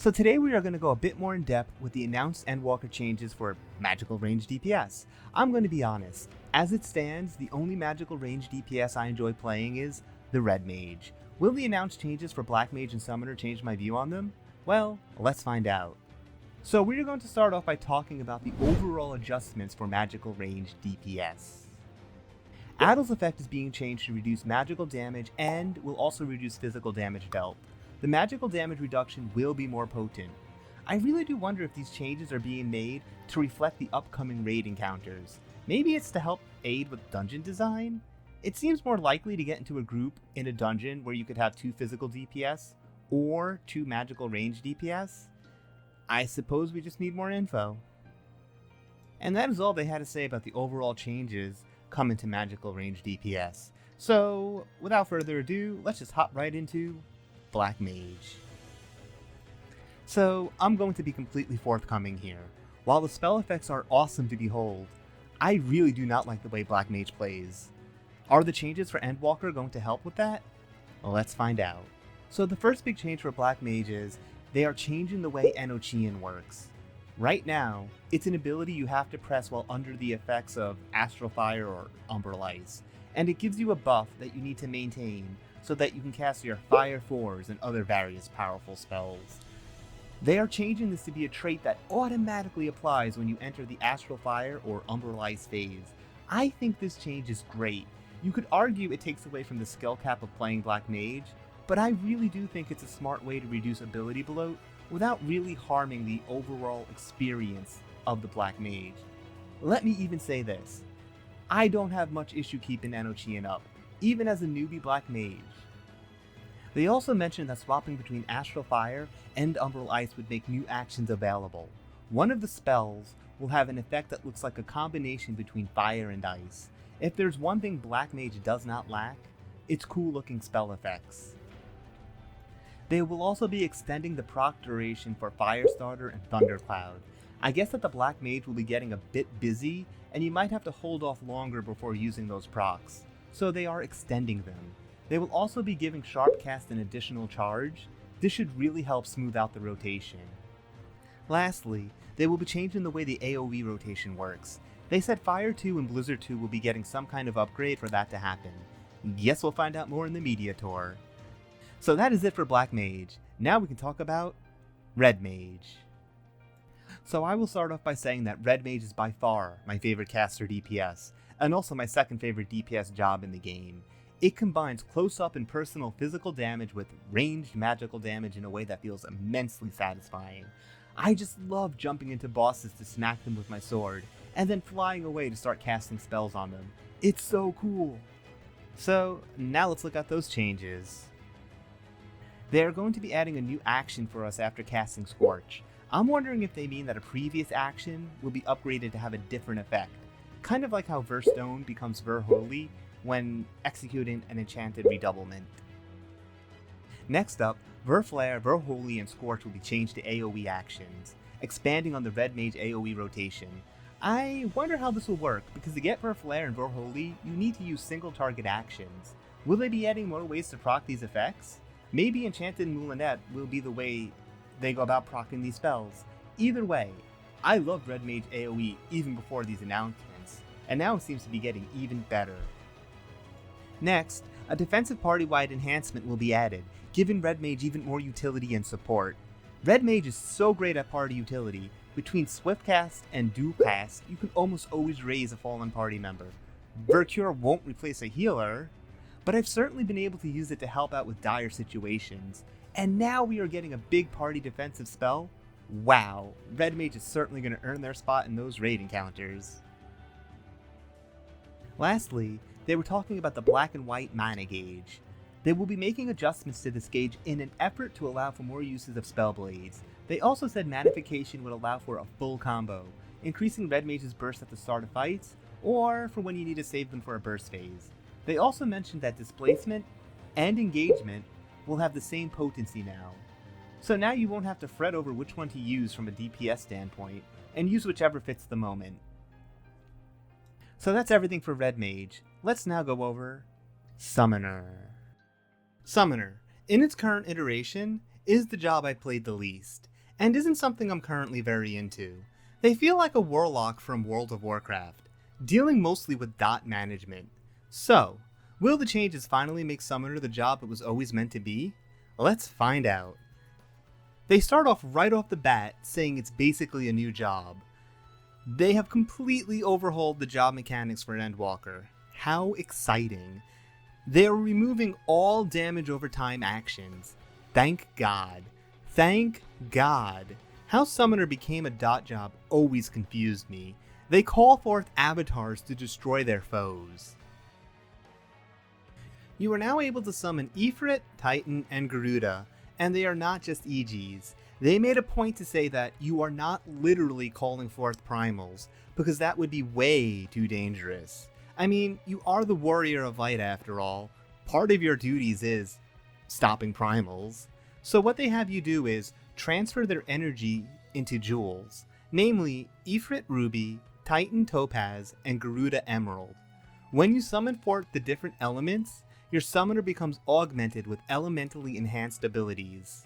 So today we are going to go a bit more in depth with the announced Endwalker changes for Magical Ranged DPS. I'm going to be honest, as it stands, the only Magical Ranged DPS I enjoy playing is the Red Mage. Will the announced changes for Black Mage and Summoner change my view on them? Well, let's find out. So we're going to start off by talking about the overall adjustments for Magical Ranged DPS. Addle's effect is being changed to reduce magical damage and will also reduce physical damage dealt. The magical damage reduction will be more potent. I really do wonder if these changes are being made to reflect the upcoming raid encounters. Maybe it's to help aid with dungeon design? It seems more likely to get into a group in a dungeon where you could have 2 physical DPS or 2 magical range DPS. I suppose we just need more info. And that is all they had to say about the overall changes coming to Magical Ranged DPS. So, without further ado, let's just hop right into Black Mage. So, I'm going to be completely forthcoming here. While the spell effects are awesome to behold, I really do not like the way Black Mage plays. Are the changes for Endwalker going to help with that? Well, let's find out. So the first big change for Black Mage is they are changing the way Enochian works. Right now, it's an ability you have to press while under the effects of Astral Fire or Umbral Ice, and it gives you a buff that you need to maintain so that you can cast your Fire 4s and other various powerful spells. They are changing this to be a trait that automatically applies when you enter the Astral Fire or Umbral Ice phase. I think this change is great. You could argue it takes away from the skill cap of playing Black Mage, but I really do think it's a smart way to reduce ability bloat without really harming the overall experience of the Black Mage. Let me even say this. I don't have much issue keeping Enochian up, even as a newbie Black Mage. They also mentioned that swapping between Astral Fire and Umbral Ice would make new actions available. One of the spells will have an effect that looks like a combination between fire and ice. If there's one thing Black Mage does not lack, it's cool looking spell effects. They will also be extending the proc duration for Firestarter and Thundercloud. I guess that the Black Mage will be getting a bit busy, and you might have to hold off longer before using those procs, so they are extending them. They will also be giving Sharpcast an additional charge. This should really help smooth out the rotation. Lastly, they will be changing the way the AoE rotation works. They said Fire 2 and Blizzard 2 will be getting some kind of upgrade for that to happen. Guess we'll find out more in the media tour. So that is it for Black Mage. Now we can talk about Red Mage. So I will start off by saying that Red Mage is by far my favorite caster DPS, and also my second favorite DPS job in the game. It combines close-up and personal physical damage with ranged magical damage in a way that feels immensely satisfying. I just love jumping into bosses to smack them with my sword, and then flying away to start casting spells on them. It's so cool! So, now let's look at those changes. They are going to be adding a new action for us after casting Scorch. I'm wondering if they mean that a previous action will be upgraded to have a different effect, kind of like how Verstone becomes Verholy when executing an enchanted redoublement. Next up, Verflare, Verholy, and Scorch will be changed to AoE actions, expanding on the Red Mage AoE rotation. I wonder how this will work, because to get Verflare and Verholy, you need to use single target actions. Will they be adding more ways to proc these effects? Maybe Enchanted Moulinette will be the way they go about proccing these spells. Either way, I loved Red Mage AoE even before these announcements, and now it seems to be getting even better. Next, a defensive party-wide enhancement will be added, giving Red Mage even more utility and support. Red Mage is so great at party utility. Between Swiftcast and Dualcast, you can almost always raise a fallen party member. Vercure won't replace a healer, but I've certainly been able to use it to help out with dire situations. And now we are getting a big party defensive spell? Wow, Red Mage is certainly going to earn their spot in those raid encounters. Lastly, they were talking about the black and white mana gauge. They will be making adjustments to this gauge in an effort to allow for more uses of spell blades. They also said Manification would allow for a full combo, increasing Red Mage's burst at the start of fights, or for when you need to save them for a burst phase. They also mentioned that Displacement and Engagement will have the same potency now. So now you won't have to fret over which one to use from a DPS standpoint, and use whichever fits the moment. So that's everything for Red Mage. Let's now go over Summoner. Summoner, in its current iteration, is the job I played the least. and isn't something I'm currently very into. They feel like a warlock from World of Warcraft, dealing mostly with dot management. So, will the changes finally make Summoner the job it was always meant to be? Let's find out. They start off right off the bat saying it's basically a new job. They have completely overhauled the job mechanics for Endwalker. How exciting. They are removing all damage over time actions. Thank God. Thank God. How Summoner became a dot job always confused me. They call forth avatars to destroy their foes. You are now able to summon Ifrit, Titan, and Garuda, and they are not just EGs. They made a point to say that you are not literally calling forth primals, because that would be way too dangerous. I mean, you are the warrior of light after all. Part of your duties is stopping primals. So what they have you do is transfer their energy into jewels, namely Ifrit Ruby, Titan Topaz, and Garuda Emerald. When you summon forth the different elements, your summoner becomes augmented with elementally enhanced abilities.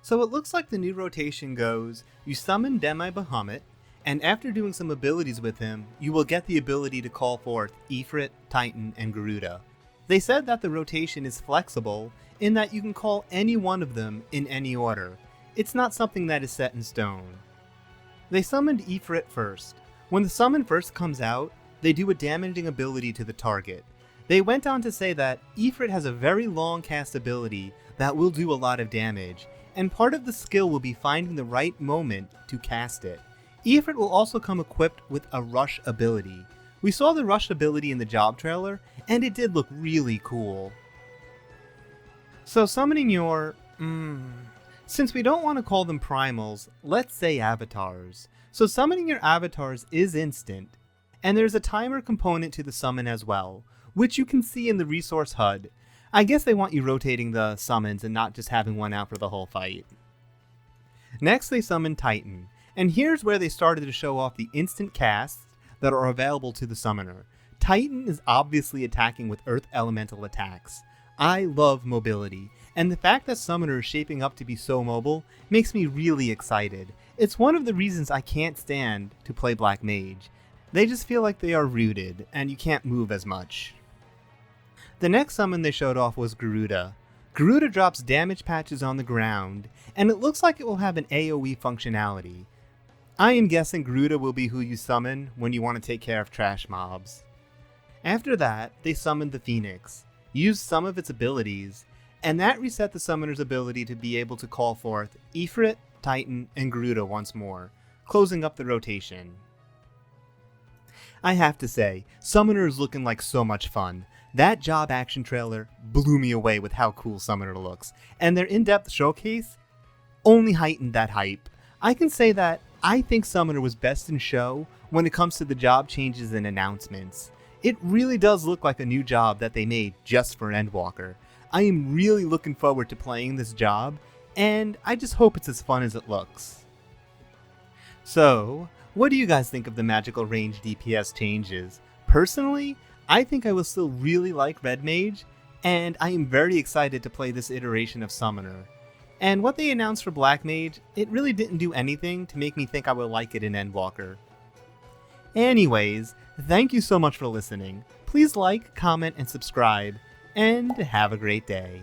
So it looks like the new rotation goes, you summon Demi Bahamut, and after doing some abilities with him, you will get the ability to call forth Ifrit, Titan, and Garuda. They said that the rotation is flexible in that you can call any one of them in any order. It's not something that is set in stone. They summoned Ifrit first. When the summon first comes out, they do a damaging ability to the target. They went on to say that Ifrit has a very long cast ability that will do a lot of damage, and part of the skill will be finding the right moment to cast it. Ifrit will also come equipped with a rush ability. We saw the rush ability in the job trailer, and it did look really cool. So summoning your... Since we don't want to call them primals, let's say avatars. So summoning your avatars is instant, and there's a timer component to the summon as well, which you can see in the resource HUD. I guess they want you rotating the summons and not just having one out for the whole fight. Next they summon Titan, and here's where they started to show off the instant casts that are available to the summoner. Titan is obviously attacking with earth elemental attacks. I love mobility, and the fact that Summoner is shaping up to be so mobile makes me really excited. It's one of the reasons I can't stand to play Black Mage. They just feel like they are rooted, and you can't move as much. The next summon they showed off was Garuda. Garuda drops damage patches on the ground, and it looks like it will have an AoE functionality. I am guessing Garuda will be who you summon when you want to take care of trash mobs. After that, they summoned the Phoenix, used some of its abilities, and that reset the summoner's ability to be able to call forth Ifrit, Titan, and Garuda once more, closing up the rotation. I have to say, Summoner is looking like so much fun. That job action trailer blew me away with how cool Summoner looks, and their in-depth showcase only heightened that hype. I can say that I think Summoner was best in show when it comes to the job changes and announcements. It really does look like a new job that they made just for Endwalker. I am really looking forward to playing this job, and I just hope it's as fun as it looks. So, what do you guys think of the Magical Ranged DPS changes? Personally, I think I will still really like Red Mage, and I am very excited to play this iteration of Summoner. And what they announced for Black Mage, it really didn't do anything to make me think I will like it in Endwalker. Anyways, thank you so much for listening. Please like, comment, and subscribe, and have a great day.